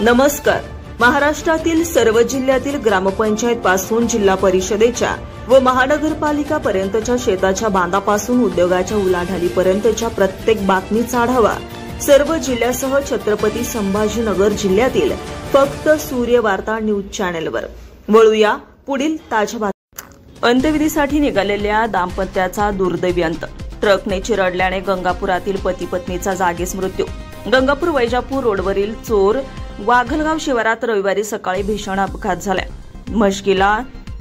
नमस्कार. महाराष्ट्रातील सर्व जिल्ह्यातील ग्रामपंचायत पासून जिल्हा परिषदेच्या व महानगरपालिका पर्यंतच्या शेताच्या बांधापासून उद्योगाच्या उलाढालीपर्यंतच्या प्रत्येक बातमीचा आढावा सर्व जिल्ह्यासह छत्रपती संभाजीनगर जिल्ह्यातील फक्त सूर्य वार्ता न्यूज चॅनेलवर. वळूया पुढील ताज्या बातम्या. अंत्यविधीसाठी निघालेल्या दाम्पत्याचा दुर्दैवी अंत. ट्रकने चिरडल्याने गंगापुरातील पती पत्नीचा जागीच मृत्यू. गंगापूर वैजापूर रोडवरील चोर वाघलगाव शिवारात रविवारी सकाळी भीषण अपघात झाला. म्हशकीला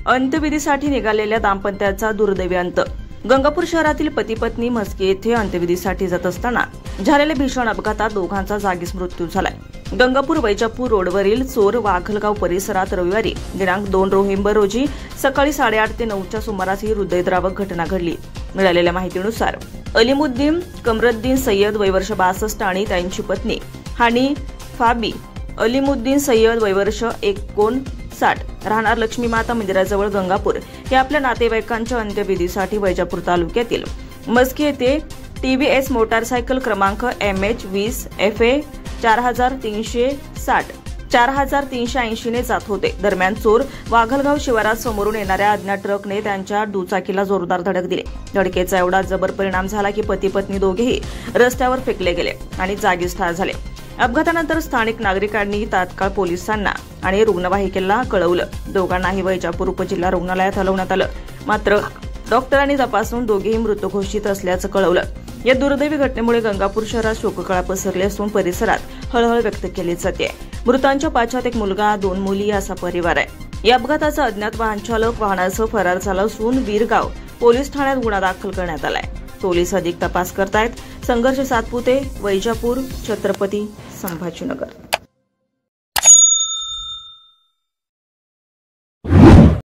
अंत्यविधीसाठी निघालेल्या दाम्पत्याचा दुर्दैवी अंत. गंगापूर शहरातील पती पत्नी म्हस्की येथे अंत्यविधीसाठी जात असताना झालेल्या भीषण अपघातात दोघांचा जागीच मृत्यू झाला. गंगापूर वैजापूर रोडवरील चोर वाघलगाव परिसरात रविवारी दिनांक 2 नोव्हेंबर रोजी सकाळी 8:30 ते 9च्या सुमारास ही हृदयद्रावक घटना घडली. मिळालेल्या माहितीनुसार अलीमुद्दीन कमरुद्दीन सय्यद वय वर्ष 62 आणि त्यांची पत्नी हानी फाबी अलीमुद्दीन सय्यद वय वर्ष 59 राहणार लक्ष्मीमाता मंदिराजवळ गंगापूर हे आपल्या नातेवाईकांच्या अंत्यविधीसाठी वैजापूर तालुक्यातील म्हस्की येथे टीव्हीएस मोटारसायकल क्रमांक MH20 FA 4380 ने जात होते. दरम्यान चोर वाघलगाव शिवारात समोरून येणाऱ्या अज्ञात ट्रकने त्यांच्या दुचाकीला जोरदार धडक दिली. धडकेचा एवढा जबर परिणाम झाला की पती पत्नी दोघेही रस्त्यावर फेकले गेले आणि जागीच ठार झाले. अपघातानंतर स्थानिक नागरिकांनी तात्काळ पोलिसांना आणि रुग्णवाहिकेला कळवलं. दोघांनाही वैजापूर उपजिल्हा रुग्णालयात हलवण्यात आलं. मात्र डॉक्टरांनी तपासून दोघेही मृत घोषित असल्याचं कळवलं. या दुर्दैवी घटनेमुळे गंगापूर शहरात शोककळा पसरली असून परिसरात हळहळ व्यक्त केली जाते. मृतांच्या पाठीत एक मुलगा 2 मुली असा परिवार आहे. या अपघाताचा अज्ञात वाहन चालक वाहनासह फरार झाला असून वीरगाव पोलीस ठाण्यात गुन्हा दाखल करण्यात आलाय. पोलीस अधिक तपास करतायत. संघर्ष सातपुते, वैजापूर, छत्रपती संभाजीनगर.